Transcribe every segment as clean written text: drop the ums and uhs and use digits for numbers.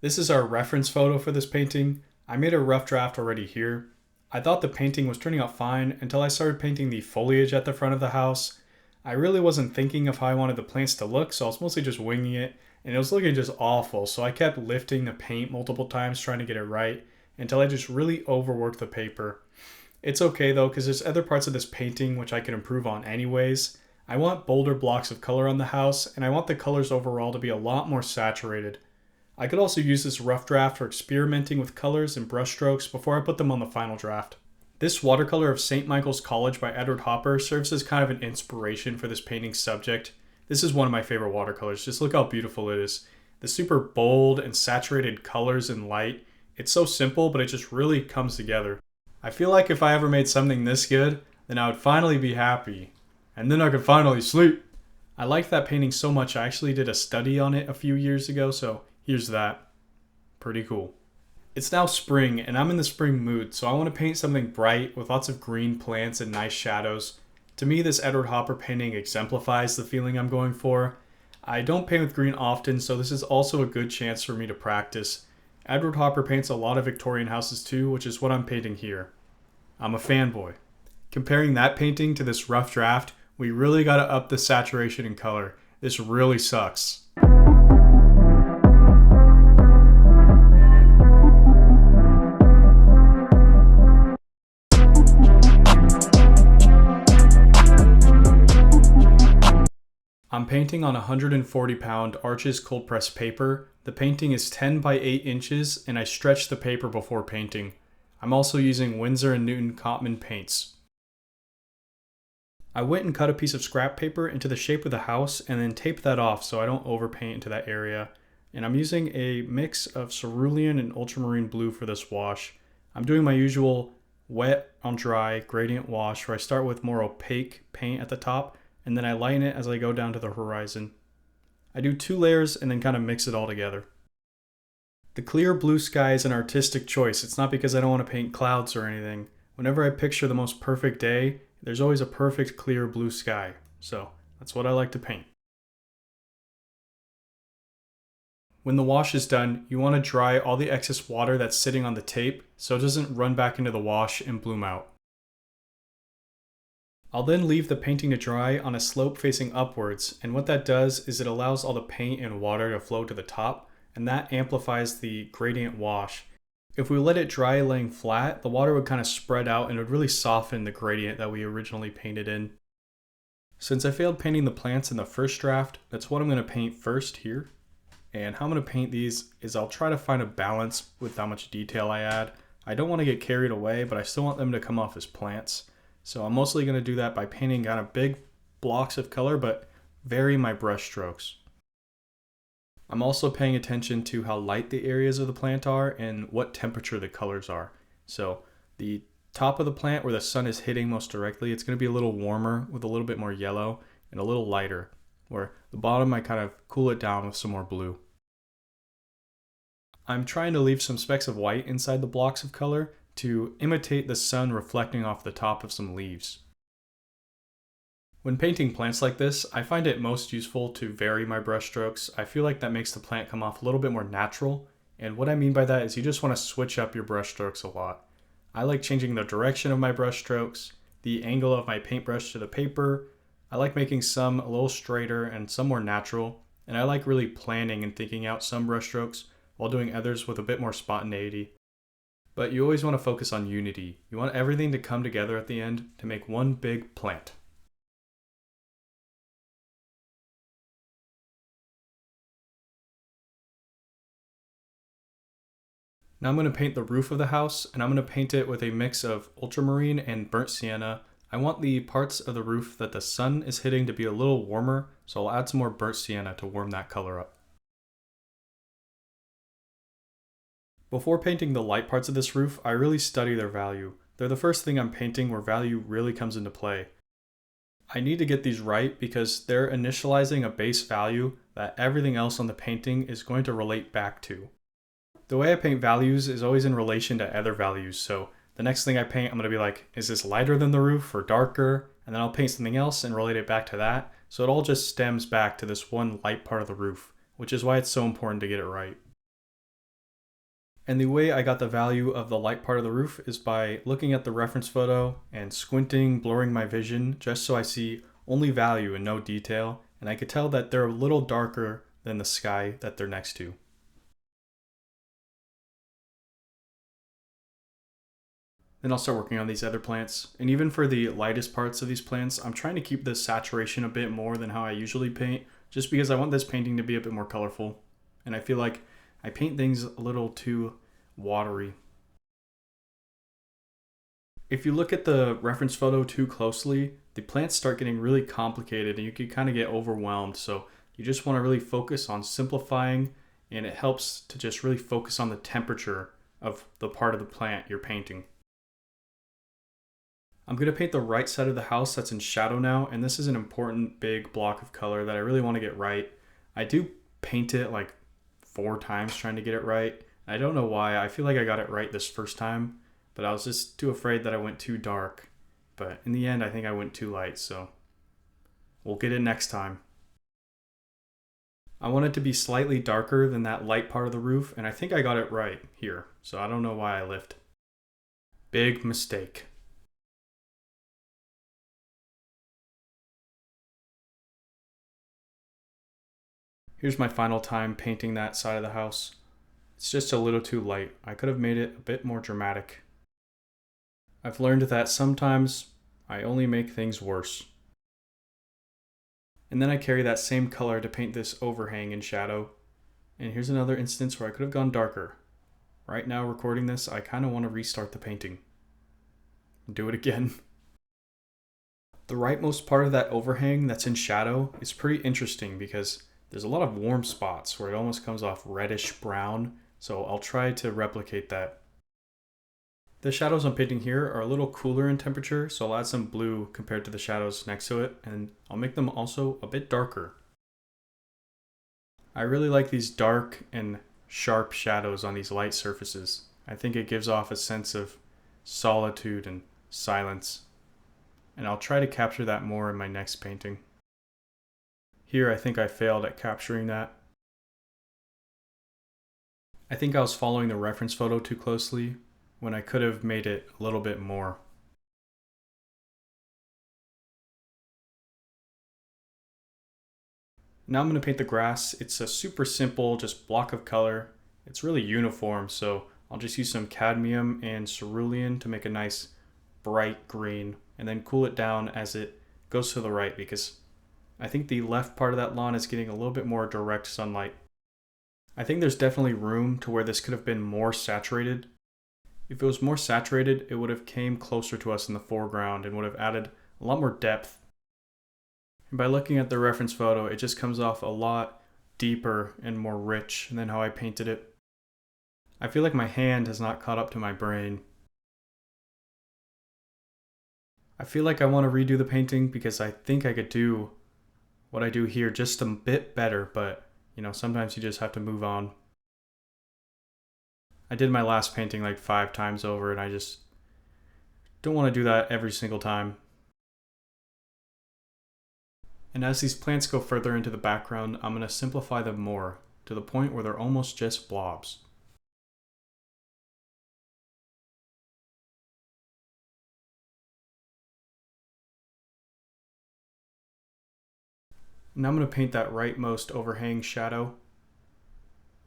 This is our reference photo for this painting. I made a rough draft already here. I thought the painting was turning out fine until I started painting the foliage at the front of the house. I really wasn't thinking of how I wanted the plants to look, so I was mostly just winging it, and it was looking just awful, so I kept lifting the paint multiple times trying to get it right until I just really overworked the paper. It's okay though, because there's other parts of this painting which I can improve on anyways. I want bolder blocks of color on the house, and I want the colors overall to be a lot more saturated. I could also use this rough draft for experimenting with colors and brush strokes before I put them on the final draft. This watercolor of St. Michael's College by Edward Hopper serves as kind of an inspiration for this painting's subject. This is one of my favorite watercolors. Just look how beautiful it is. The super bold and saturated colors and light. It's so simple, but it just really comes together. I feel like if I ever made something this good, then I would finally be happy. And then I could finally sleep. I liked that painting so much I actually did a study on it a few years ago, so here's that. Pretty cool. It's now spring, and I'm in the spring mood, so I want to paint something bright with lots of green plants and nice shadows. To me, this Edward Hopper painting exemplifies the feeling I'm going for. I don't paint with green often, so this is also a good chance for me to practice. Edward Hopper paints a lot of Victorian houses too, which is what I'm painting here. I'm a fanboy. Comparing that painting to this rough draft, we really gotta up the saturation and color. This really sucks. I'm painting on 140-pound Arches cold press paper. The painting is 10 by 8 inches, and I stretched the paper before painting. I'm also using Winsor & Newton Cotman paints. I went and cut a piece of scrap paper into the shape of the house and then taped that off so I don't overpaint into that area. And I'm using a mix of cerulean and ultramarine blue for this wash. I'm doing my usual wet on dry gradient wash where I start with more opaque paint at the top and then I lighten it as I go down to the horizon. I do 2 layers and then kind of mix it all together. The clear blue sky is an artistic choice. It's not because I don't want to paint clouds or anything. Whenever I picture the most perfect day, there's always a perfect clear blue sky. So that's what I like to paint. When the wash is done, you want to dry all the excess water that's sitting on the tape so it doesn't run back into the wash and bloom out. I'll then leave the painting to dry on a slope facing upwards, and what that does is it allows all the paint and water to flow to the top, and that amplifies the gradient wash. If we let it dry laying flat, the water would kind of spread out and it would really soften the gradient that we originally painted in. Since I failed painting the plants in the first draft, that's what I'm going to paint first here. And how I'm going to paint these is I'll try to find a balance with how much detail I add. I don't want to get carried away, but I still want them to come off as plants. So I'm mostly going to do that by painting kind of big blocks of color, but vary my brush strokes. I'm also paying attention to how light the areas of the plant are and what temperature the colors are. So the top of the plant where the sun is hitting most directly, it's going to be a little warmer with a little bit more yellow and a little lighter, where the bottom I kind of cool it down with some more blue. I'm trying to leave some specks of white inside the blocks of color to imitate the sun reflecting off the top of some leaves. When painting plants like this, I find it most useful to vary my brush strokes. I feel like that makes the plant come off a little bit more natural, and what I mean by that is you just want to switch up your brush strokes a lot. I like changing the direction of my brush strokes, the angle of my paintbrush to the paper. I like making some a little straighter and some more natural, and I like really planning and thinking out some brush strokes while doing others with a bit more spontaneity. But you always want to focus on unity. You want everything to come together at the end to make one big plant. Now I'm going to paint the roof of the house, and I'm going to paint it with a mix of ultramarine and burnt sienna. I want the parts of the roof that the sun is hitting to be a little warmer, so I'll add some more burnt sienna to warm that color up. Before painting the light parts of this roof, I really study their value. They're the first thing I'm painting where value really comes into play. I need to get these right because they're initializing a base value that everything else on the painting is going to relate back to. The way I paint values is always in relation to other values, so the next thing I paint, I'm going to be like, is this lighter than the roof or darker? And then I'll paint something else and relate it back to that. So it all just stems back to this one light part of the roof, which is why it's so important to get it right. And the way I got the value of the light part of the roof is by looking at the reference photo and squinting, blurring my vision just so I see only value and no detail. And I could tell that they're a little darker than the sky that they're next to. Then I'll start working on these other plants. And even for the lightest parts of these plants, I'm trying to keep the saturation a bit more than how I usually paint, just because I want this painting to be a bit more colorful. And I feel like I paint things a little too watery. If you look at the reference photo too closely, the plants start getting really complicated and you can kind of get overwhelmed. So you just want to really focus on simplifying, and it helps to just really focus on the temperature of the part of the plant you're painting. I'm going to paint the right side of the house that's in shadow now, and this is an important big block of color that I really want to get right. I do paint it like 4 times trying to get it right. I don't know why. I feel like I got it right this first time, but I was just too afraid that I went too dark. But in the end, I think I went too light, so we'll get it next time. I want it to be slightly darker than that light part of the roof, and I think I got it right here, so I don't know why I lift. Big mistake. Here's my final time painting that side of the house. It's just a little too light. I could have made it a bit more dramatic. I've learned that sometimes I only make things worse. And then I carry that same color to paint this overhang in shadow. And here's another instance where I could have gone darker. Right now, recording this, I kind of want to restart the painting. Do it again. The rightmost part of that overhang that's in shadow is pretty interesting because there's a lot of warm spots where it almost comes off reddish brown, so I'll try to replicate that. The shadows I'm painting here are a little cooler in temperature, so I'll add some blue compared to the shadows next to it, and I'll make them also a bit darker. I really like these dark and sharp shadows on these light surfaces. I think it gives off a sense of solitude and silence, and I'll try to capture that more in my next painting. Here, I think I failed at capturing that. I think I was following the reference photo too closely when I could have made it a little bit more. Now I'm going to paint the grass. It's a super simple, just block of color. It's really uniform, so I'll just use some cadmium and cerulean to make a nice bright green, and then cool it down as it goes to the right because I think the left part of that lawn is getting a little bit more direct sunlight. I think there's definitely room to where this could have been more saturated. If it was more saturated, it would have came closer to us in the foreground and would have added a lot more depth. And by looking at the reference photo, it just comes off a lot deeper and more rich than how I painted it. I feel like my hand has not caught up to my brain. I feel like I want to redo the painting because I think I could do what I do here just a bit better, but sometimes you just have to move on. I did my last painting like 5 times over, and I just don't want to do that every single time. And as these plants go further into the background, I'm going to simplify them more to the point where they're almost just blobs. Now I'm going to paint that rightmost overhang shadow.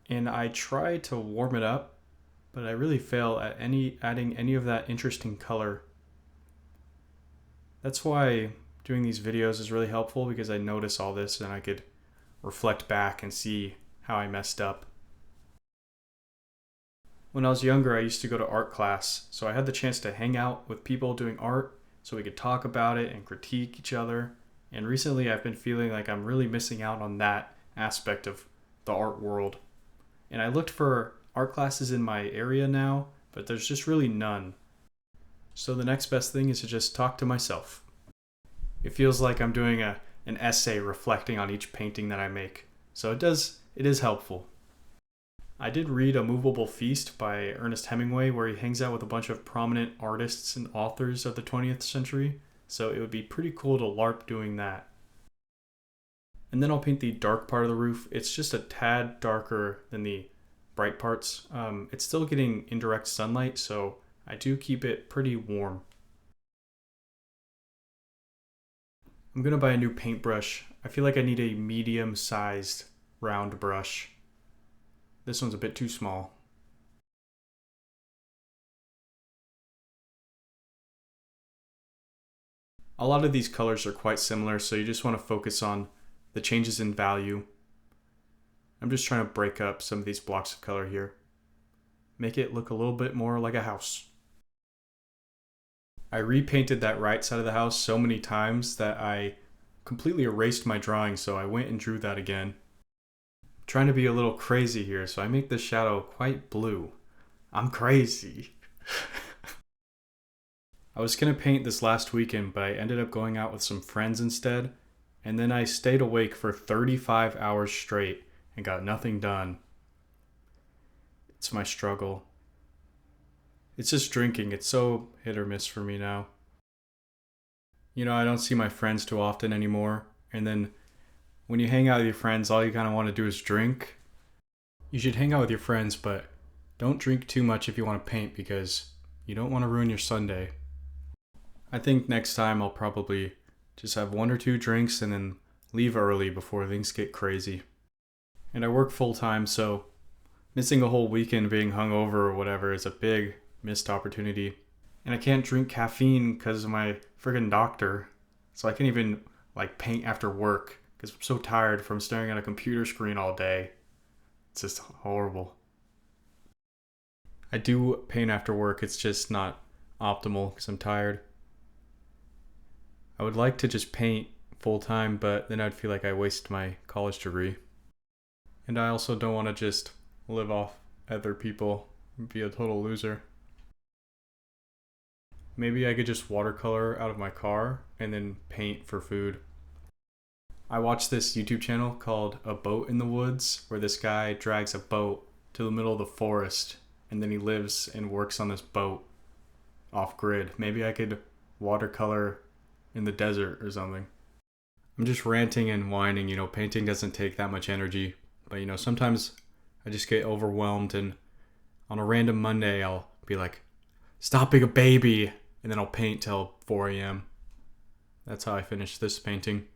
And I try to warm it up, but I really fail at adding any of that interesting color. That's why doing these videos is really helpful, because I notice all this and I could reflect back and see how I messed up. When I was younger, I used to go to art class, so I had the chance to hang out with people doing art so we could talk about it and critique each other. And recently I've been feeling like I'm really missing out on that aspect of the art world. And I looked for art classes in my area now, but there's just really none. So the next best thing is to just talk to myself. It feels like I'm doing an essay reflecting on each painting that I make. So it is helpful. I did read A Movable Feast by Ernest Hemingway, where he hangs out with a bunch of prominent artists and authors of the 20th century. So it would be pretty cool to LARP doing that. And then I'll paint the dark part of the roof. It's just a tad darker than the bright parts. It's still getting indirect sunlight, so I do keep it pretty warm. I'm gonna buy a new paintbrush. I feel like I need a medium-sized round brush. This one's a bit too small. A lot of these colors are quite similar, so you just want to focus on the changes in value. I'm just trying to break up some of these blocks of color here. Make it look a little bit more like a house. I repainted that right side of the house so many times that I completely erased my drawing, so I went and drew that again. I'm trying to be a little crazy here, so I make the shadow quite blue. I'm crazy. I was gonna paint this last weekend, but I ended up going out with some friends instead, and then I stayed awake for 35 hours straight and got nothing done. It's my struggle. It's just drinking. It's so hit or miss for me now. You know, I don't see my friends too often anymore, and then when you hang out with your friends, all you kind of want to do is drink. You should hang out with your friends, but don't drink too much if you want to paint because you don't want to ruin your Sunday. I think next time I'll probably just have 1 or 2 drinks and then leave early before things get crazy. And I work full time, so missing a whole weekend being hungover or whatever is a big missed opportunity. And I can't drink caffeine because of my friggin' doctor, so I can't even paint after work because I'm so tired from staring at a computer screen all day. It's just horrible. I do paint after work, it's just not optimal because I'm tired. I would like to just paint full time, but then I'd feel like I waste my college degree. And I also don't want to just live off other people and be a total loser. Maybe I could just watercolor out of my car and then paint for food. I watched this YouTube channel called A Boat in the Woods, where this guy drags a boat to the middle of the forest and then he lives and works on this boat off grid. Maybe I could watercolor in the desert or something. I'm just ranting and whining, painting doesn't take that much energy, but sometimes I just get overwhelmed, and on a random Monday I'll be like, stop being a baby, and then I'll paint till 4 a.m. That's how I finished this painting.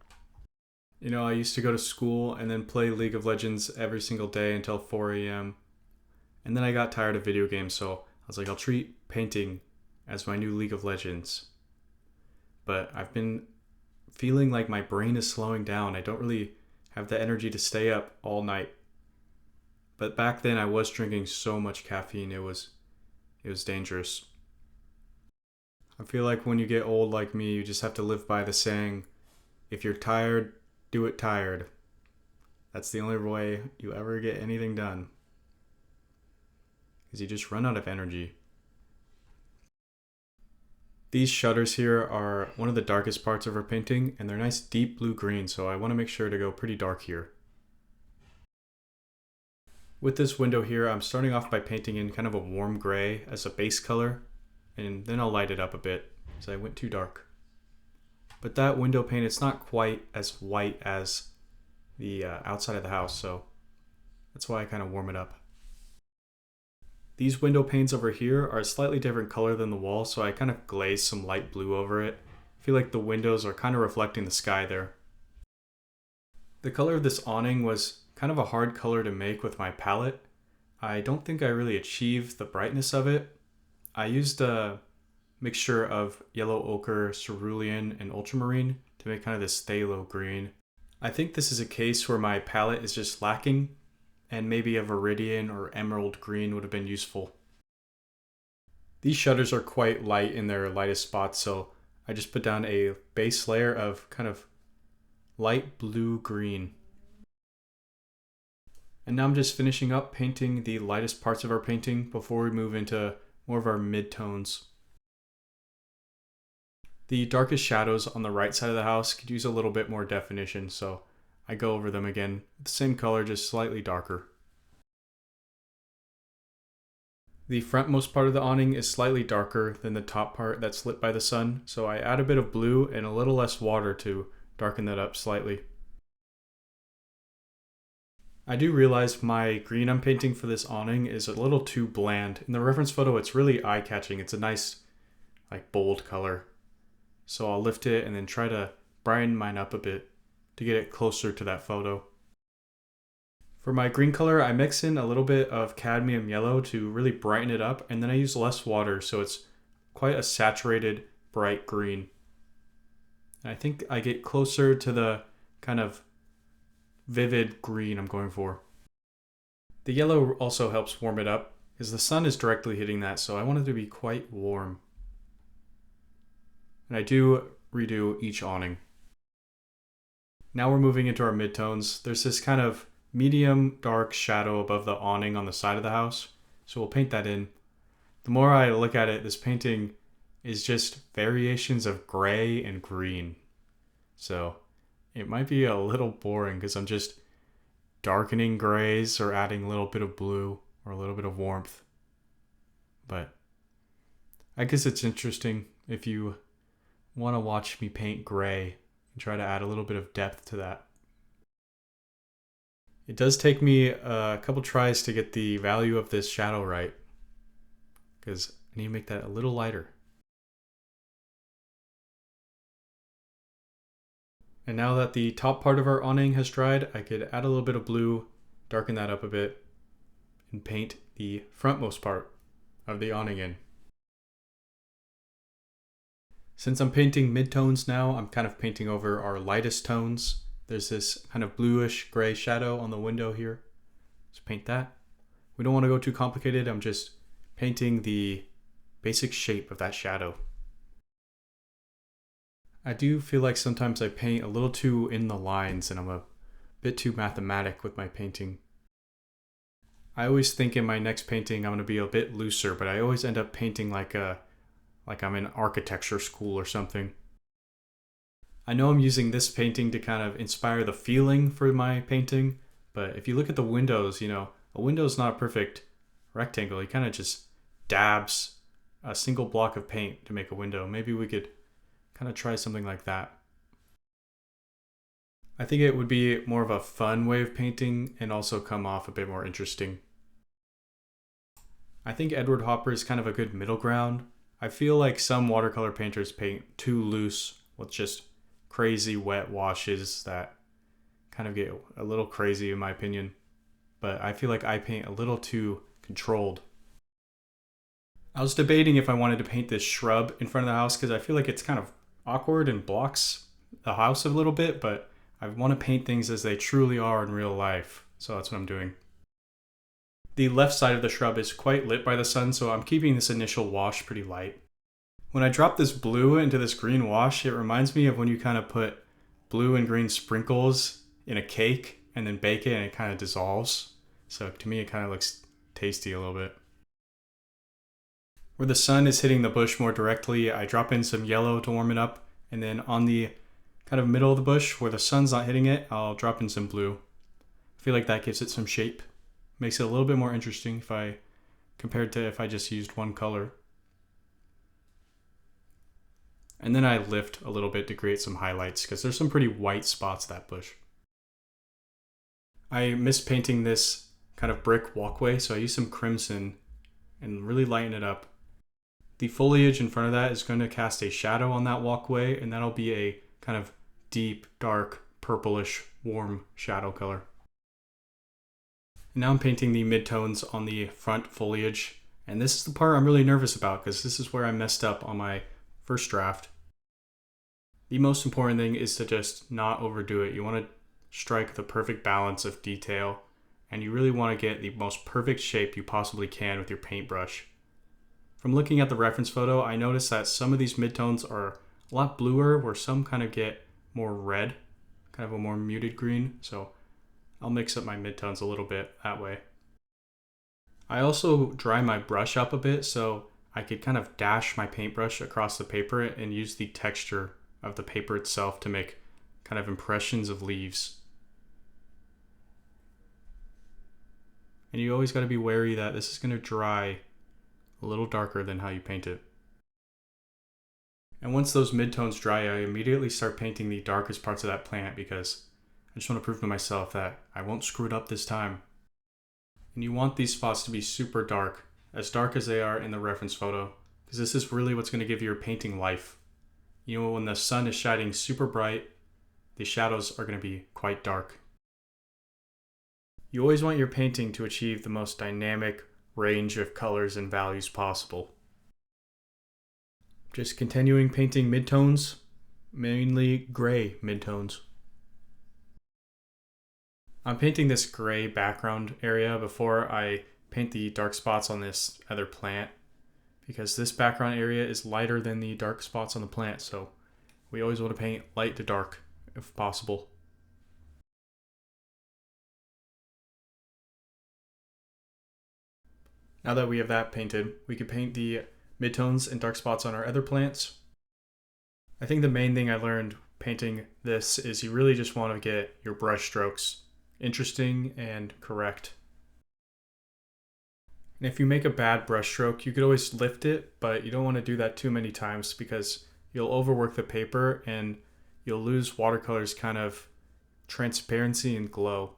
I used to go to school and then play League of Legends every single day until 4 a.m. And then I got tired of video games, so I was like, I'll treat painting as my new League of Legends. But I've been feeling like my brain is slowing down. I don't really have the energy to stay up all night. But back then I was drinking so much caffeine, it was dangerous. I feel like when you get old like me, you just have to live by the saying, if you're tired, do it tired. That's the only way you ever get anything done. Because you just run out of energy. These shutters here are one of the darkest parts of her painting, and they're nice deep blue green, so I want to make sure to go pretty dark here. With this window here, I'm starting off by painting in kind of a warm gray as a base color, and then I'll light it up a bit, because I went too dark. But that window pane, it's not quite as white as the outside of the house, so that's why I kind of warm it up. These window panes over here are a slightly different color than the wall, so I kind of glazed some light blue over it. I feel like the windows are kind of reflecting the sky there. The color of this awning was kind of a hard color to make with my palette. I don't think I really achieved the brightness of it. I used a mixture of yellow ochre, cerulean, and ultramarine to make kind of this phthalo green. I think this is a case where my palette is just lacking, and maybe a viridian or emerald green would have been useful. These shutters are quite light in their lightest spots, so I just put down a base layer of kind of light blue green. And now I'm just finishing up painting the lightest parts of our painting before we move into more of our mid-tones. The darkest shadows on the right side of the house could use a little bit more definition, so I go over them again with the same color, just slightly darker. The frontmost part of the awning is slightly darker than the top part that's lit by the sun, so I add a bit of blue and a little less water to darken that up slightly. I do realize my green I'm painting for this awning is a little too bland. In the reference photo, it's really eye-catching. It's a nice, like, bold color. So I'll lift it and then try to brighten mine up a bit to get it closer to that photo. For my green color, I mix in a little bit of cadmium yellow to really brighten it up, and then I use less water, so it's quite a saturated, bright green. And I think I get closer to the kind of vivid green I'm going for. The yellow also helps warm it up, because the sun is directly hitting that, so I want it to be quite warm. And I do redo each awning. Now we're moving into our midtones. There's this kind of medium dark shadow above the awning on the side of the house, so we'll paint that in. The more I look at it, this painting is just variations of gray and green. So it might be a little boring because I'm just darkening grays or adding a little bit of blue or a little bit of warmth. But I guess it's interesting if you want to watch me paint gray and try to add a little bit of depth to that. It does take me a couple tries to get the value of this shadow right, because I need to make that a little lighter. And now that the top part of our awning has dried, I could add a little bit of blue, darken that up a bit, and paint the frontmost part of the awning in. Since I'm painting midtones now, I'm kind of painting over our lightest tones. There's this kind of bluish gray shadow on the window here. Let's paint that. We don't want to go too complicated. I'm just painting the basic shape of that shadow. I do feel like sometimes I paint a little too in the lines and I'm a bit too mathematic with my painting. I always think in my next painting I'm going to be a bit looser, but I always end up painting like I'm in architecture school or something. I know I'm using this painting to kind of inspire the feeling for my painting, but if you look at the windows, a window's not a perfect rectangle. He kind of just dabs a single block of paint to make a window. Maybe we could kind of try something like that. I think it would be more of a fun way of painting and also come off a bit more interesting. I think Edward Hopper is kind of a good middle ground. I feel like some watercolor painters paint too loose with just crazy wet washes that kind of get a little crazy in my opinion, but I feel like I paint a little too controlled. I was debating if I wanted to paint this shrub in front of the house because I feel like it's kind of awkward and blocks the house a little bit, but I want to paint things as they truly are in real life, so that's what I'm doing. The left side of the shrub is quite lit by the sun, so I'm keeping this initial wash pretty light. When I drop this blue into this green wash, it reminds me of when you kind of put blue and green sprinkles in a cake and then bake it and it kind of dissolves. So to me, it kind of looks tasty a little bit. Where the sun is hitting the bush more directly, I drop in some yellow to warm it up. And then on the kind of middle of the bush where the sun's not hitting it, I'll drop in some blue. I feel like that gives it some shape. Makes it a little bit more interesting compared to if I just used one color. And then I lift a little bit to create some highlights because there's some pretty white spots of that bush. I miss painting this kind of brick walkway, so I use some crimson and really lighten it up. The foliage in front of that is going to cast a shadow on that walkway, and that'll be a kind of deep, dark, purplish, warm shadow color. And now I'm painting the midtones on the front foliage, and this is the part I'm really nervous about because this is where I messed up on my first draft. The most important thing is to just not overdo it. You want to strike the perfect balance of detail, and you really want to get the most perfect shape you possibly can with your paintbrush. From looking at the reference photo, I noticed that some of these midtones are a lot bluer, where some kind of get more red, kind of a more muted green, so I'll mix up my midtones a little bit that way. I also dry my brush up a bit so I could kind of dash my paintbrush across the paper and use the texture of the paper itself to make kind of impressions of leaves. And you always got to be wary that this is going to dry a little darker than how you paint it. And once those midtones dry, I immediately start painting the darkest parts of that plant because I just want to prove to myself that I won't screw it up this time. And you want these spots to be super dark as they are in the reference photo, because this is really what's going to give your painting life. You know, when the sun is shining super bright, the shadows are going to be quite dark. You always want your painting to achieve the most dynamic range of colors and values possible. Just continuing painting midtones, mainly gray midtones. I'm painting this gray background area before I paint the dark spots on this other plant, because this background area is lighter than the dark spots on the plant, so we always want to paint light to dark if possible. Now that we have that painted, we can paint the midtones and dark spots on our other plants. I think the main thing I learned painting this is you really just want to get your brush strokes interesting and correct. And if you make a bad brush stroke, you could always lift it, but you don't want to do that too many times because you'll overwork the paper and you'll lose watercolor's kind of transparency and glow.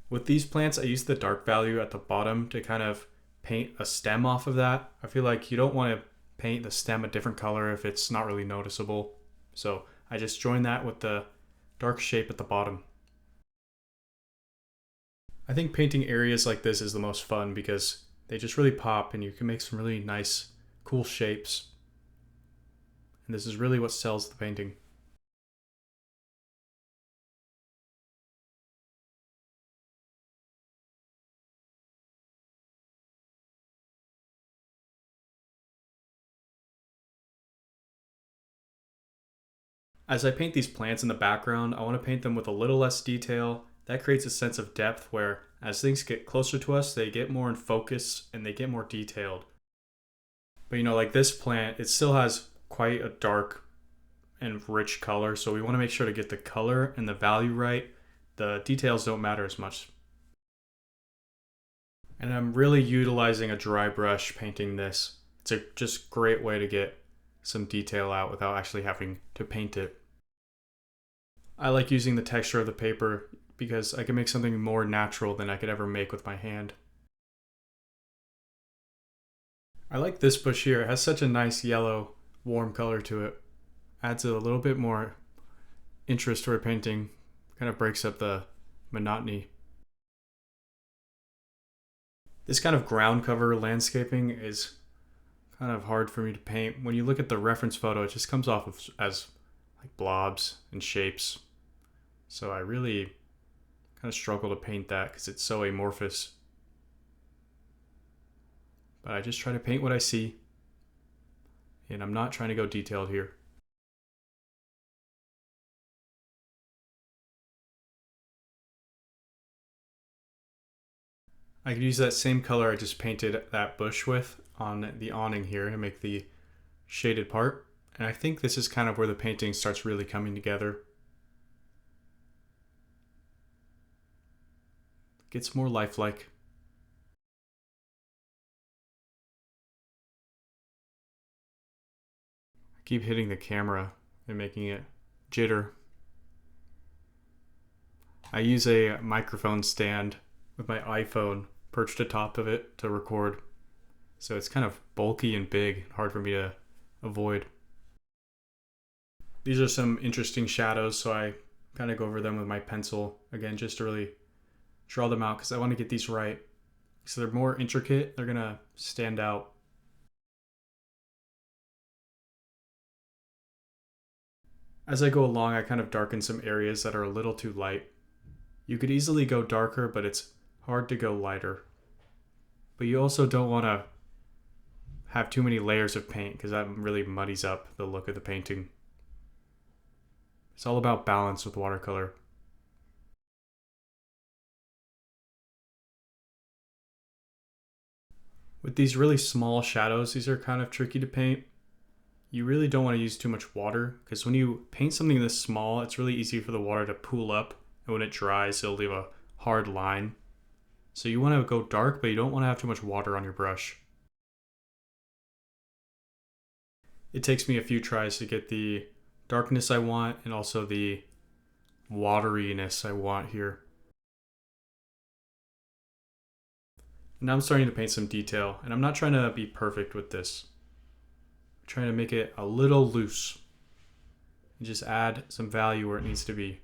With these plants, I use the dark value at the bottom to kind of paint a stem off of that. I feel like you don't want to paint the stem a different color if it's not really noticeable. So I just join that with the dark shape at the bottom. I think painting areas like this is the most fun because they just really pop and you can make some really nice, cool shapes. And this is really what sells the painting. As I paint these plants in the background, I want to paint them with a little less detail. That creates a sense of depth where as things get closer to us, they get more in focus and they get more detailed. But you know, like this plant, it still has quite a dark and rich color, so we want to make sure to get the color and the value right. The details don't matter as much. And I'm really utilizing a dry brush painting this. It's a just great way to get some detail out without actually having to paint it. I like using the texture of the paper because I can make something more natural than I could ever make with my hand. I like this bush here. It has such a nice yellow, warm color to it. Adds a little bit more interest to our painting. Kind of breaks up the monotony. This kind of ground cover landscaping is kind of hard for me to paint. When you look at the reference photo, it just comes off as like blobs and shapes. So I really kind of struggle to paint that because it's so amorphous. But I just try to paint what I see. And I'm not trying to go detailed here. I could use that same color I just painted that bush with on the awning here to make the shaded part. And I think this is kind of where the painting starts really coming together. Gets more lifelike. I keep hitting the camera and making it jitter. I use a microphone stand with my iPhone perched atop of it to record. So it's kind of bulky and big, hard for me to avoid. These are some interesting shadows, so I kind of go over them with my pencil again just to really draw them out because I want to get these right. So they're more intricate, they're gonna stand out. As I go along, I kind of darken some areas that are a little too light. You could easily go darker, but it's hard to go lighter. But you also don't want to have too many layers of paint because that really muddies up the look of the painting. It's all about balance with watercolor. With these really small shadows, these are kind of tricky to paint. You really don't want to use too much water because when you paint something this small, it's really easy for the water to pool up, and when it dries, it'll leave a hard line. So you want to go dark, but you don't want to have too much water on your brush. It takes me a few tries to get the darkness I want and also the wateriness I want here. Now I'm starting to paint some detail, and I'm not trying to be perfect with this. I'm trying to make it a little loose and just add some value where it needs to be.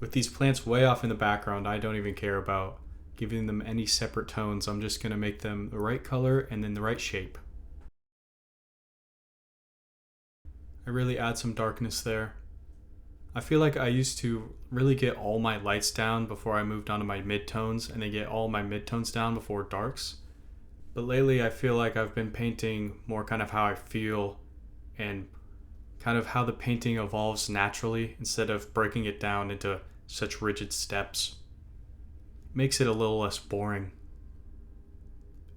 With these plants way off in the background, I don't even care about giving them any separate tones. I'm just going to make them the right color and then the right shape. I really add some darkness there. I feel like I used to really get all my lights down before I moved on to my midtones, and then get all my midtones down before darks. But lately I feel like I've been painting more kind of how I feel and kind of how the painting evolves naturally instead of breaking it down into such rigid steps. Makes it a little less boring.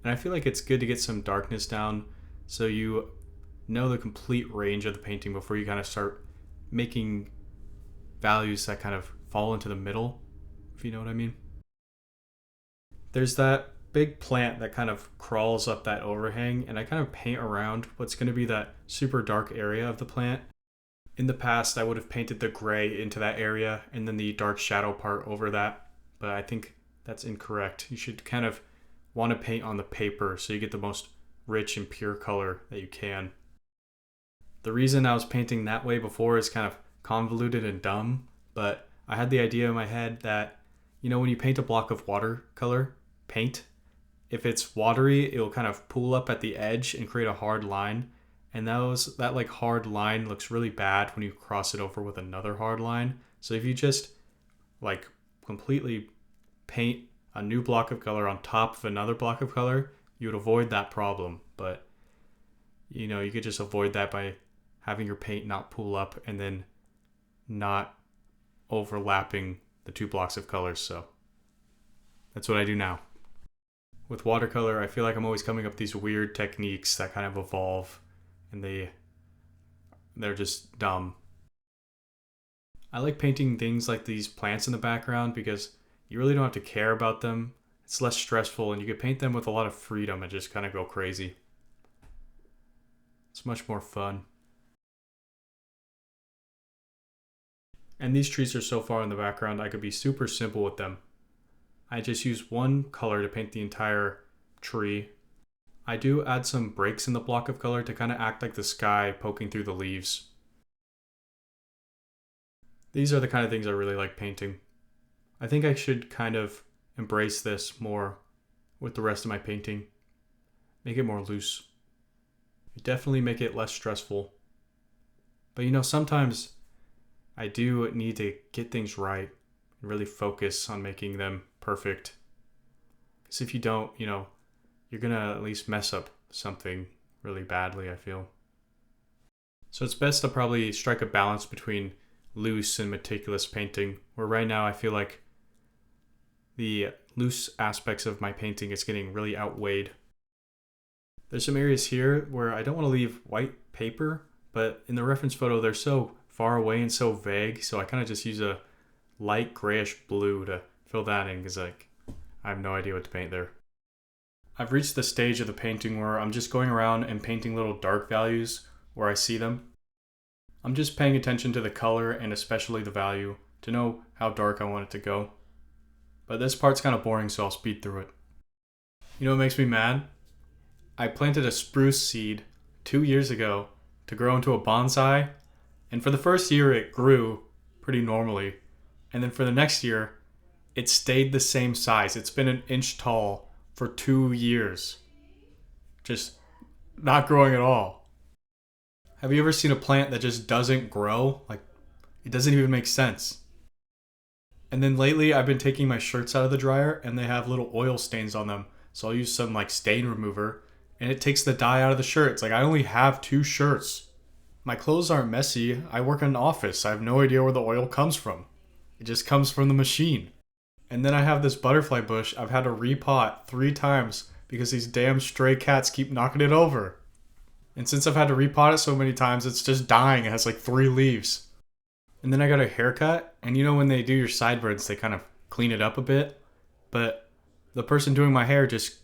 And I feel like it's good to get some darkness down so you know the complete range of the painting before you kind of start making values that kind of fall into the middle, if you know what I mean. There's that big plant that kind of crawls up that overhang, and I kind of paint around what's going to be that super dark area of the plant. In the past, I would have painted the gray into that area and then the dark shadow part over that, but I think that's incorrect. You should kind of want to paint on the paper so you get the most rich and pure color that you can. The reason I was painting that way before is kind of convoluted and dumb, but I had the idea in my head that, you know, when you paint a block of watercolor paint, if it's watery, it'll kind of pool up at the edge and create a hard line. And that like hard line looks really bad when you cross it over with another hard line. So if you just like completely paint a new block of color on top of another block of color, you would avoid that problem. But you know, you could just avoid that by having your paint not pool up and then not overlapping the two blocks of colors. So that's what I do now. With watercolor, I feel like I'm always coming up with these weird techniques that kind of evolve, and they're just dumb. I like painting things like these plants in the background because you really don't have to care about them. It's less stressful, and you can paint them with a lot of freedom and just kind of go crazy. It's much more fun. And these trees are so far in the background, I could be super simple with them. I just use one color to paint the entire tree. I do add some breaks in the block of color to kind of act like the sky poking through the leaves. These are the kind of things I really like painting. I think I should kind of embrace this more with the rest of my painting. Make it more loose. Definitely make it less stressful. But you know, sometimes I do need to get things right and really focus on making them perfect. Because if you don't, you know, you're gonna at least mess up something really badly, I feel. So it's best to probably strike a balance between loose and meticulous painting, where right now I feel like the loose aspects of my painting is getting really outweighed. There's some areas here where I don't want to leave white paper, but in the reference photo they're so far away and so vague, so I kind of just use a light grayish blue to fill that in, because like I have no idea what to paint there. I've reached the stage of the painting where I'm just going around and painting little dark values where I see them. I'm just paying attention to the color and especially the value to know how dark I want it to go. But this part's kind of boring, so I'll speed through it. You know what makes me mad? I planted a spruce seed 2 years ago to grow into a bonsai, and for the first year it grew pretty normally, and then for the next year it stayed the same size. It's been an inch tall for 2 years. Just not growing at all. Have you ever seen a plant that just doesn't grow? Like, it doesn't even make sense. And then lately I've been taking my shirts out of the dryer and they have little oil stains on them. So I'll use some like stain remover and it takes the dye out of the shirt. It's like I only have 2 shirts. My clothes aren't messy. I work in an office. I have no idea where the oil comes from. It just comes from the machine. And then I have this butterfly bush I've had to repot 3 times because these damn stray cats keep knocking it over. And since I've had to repot it so many times, it's just dying. It has like 3 leaves. And then I got a haircut, and you know when they do your sideburns, they kind of clean it up a bit. But the person doing my hair just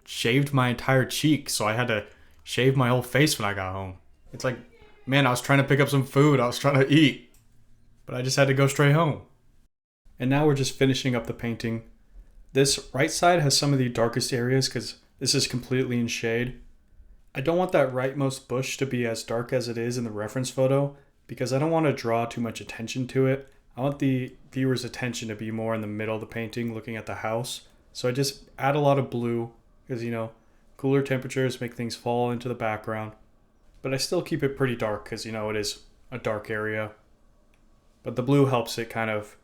shaved my entire cheek, so I had to shave my whole face when I got home. It's like Man, I was trying to pick up some food. I was trying to eat. But I just had to go straight home. And now we're just finishing up the painting. This right side has some of the darkest areas because this is completely in shade. I don't want that rightmost bush to be as dark as it is in the reference photo because I don't want to draw too much attention to it. I want the viewer's attention to be more in the middle of the painting looking at the house. So I just add a lot of blue because, cooler temperatures make things fall into the background. But I still keep it pretty dark because, it is a dark area. But the blue helps it kind of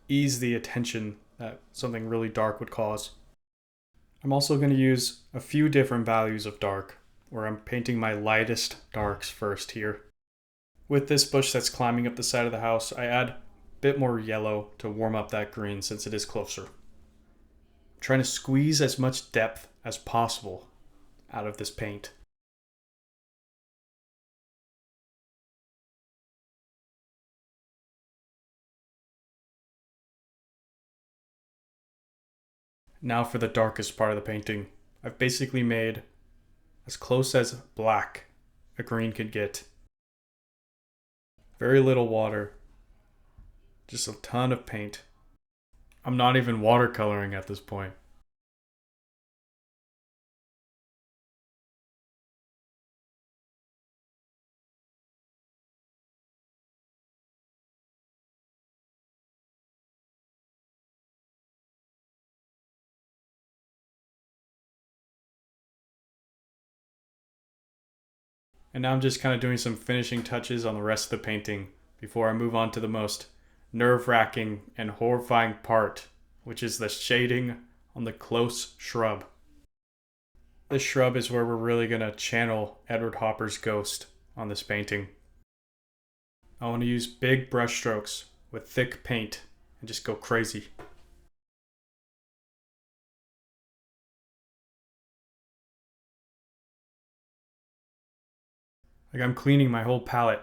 ease the attention that something really dark would cause. I'm also going to use a few different values of dark, where I'm painting my lightest darks first here. With this bush that's climbing up the side of the house, I add a bit more yellow to warm up that green since it is closer. I'm trying to squeeze as much depth as possible out of this paint. Now for the darkest part of the painting. I've basically made as close as black a green could get. Very little water. Just a ton of paint. I'm not even watercoloring at this point. And now I'm just kind of doing some finishing touches on the rest of the painting before I move on to the most nerve-wracking and horrifying part, which is the shading on the close shrub. This shrub is where we're really going to channel Edward Hopper's ghost on this painting. I want to use big brush strokes with thick paint and just go crazy. Like I'm cleaning my whole palette.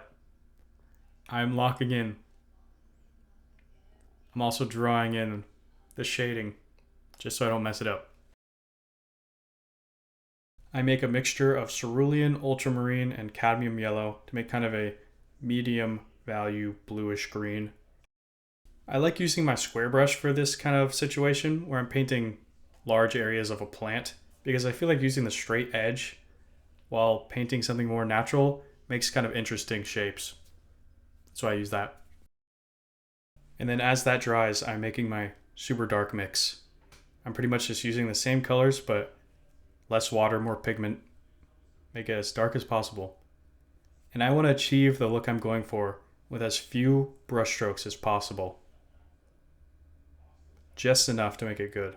I'm locking in. I'm also drawing in the shading just so I don't mess it up. I make a mixture of cerulean, ultramarine, and cadmium yellow to make kind of a medium value bluish green. I like using my square brush for this kind of situation where I'm painting large areas of a plant because I feel like using the straight edge while painting something more natural makes kind of interesting shapes. So I use that. And then as that dries, I'm making my super dark mix. I'm pretty much just using the same colors, but less water, more pigment. Make it as dark as possible. And I want to achieve the look I'm going for with as few brush strokes as possible. Just enough to make it good.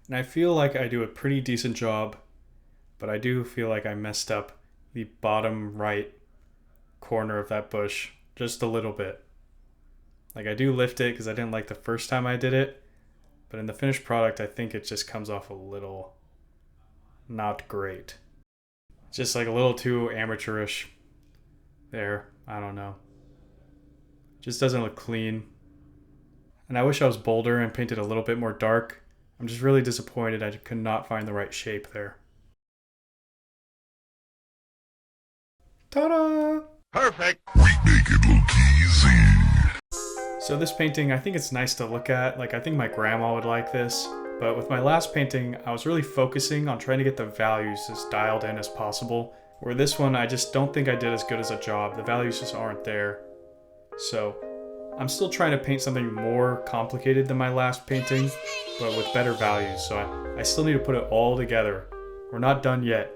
And I feel like I do a pretty decent job, but I do feel like I messed up the bottom right corner of that bush just a little bit. Like I do lift it because I didn't like the first time I did it, but in the finished product I think it just comes off a little not great. Just like a little too amateurish there. I don't know. Just doesn't look clean. And I wish I was bolder and painted a little bit more dark. I'm just really disappointed I could not find the right shape there. Ta-da! Perfect! We make it look easy. So this painting, I think it's nice to look at. Like I think my grandma would like this. But with my last painting, I was really focusing on trying to get the values as dialed in as possible. Where this one, I just don't think I did as good as a job. The values just aren't there. So I'm still trying to paint something more complicated than my last painting, but with better values. So I still need to put it all together. We're not done yet.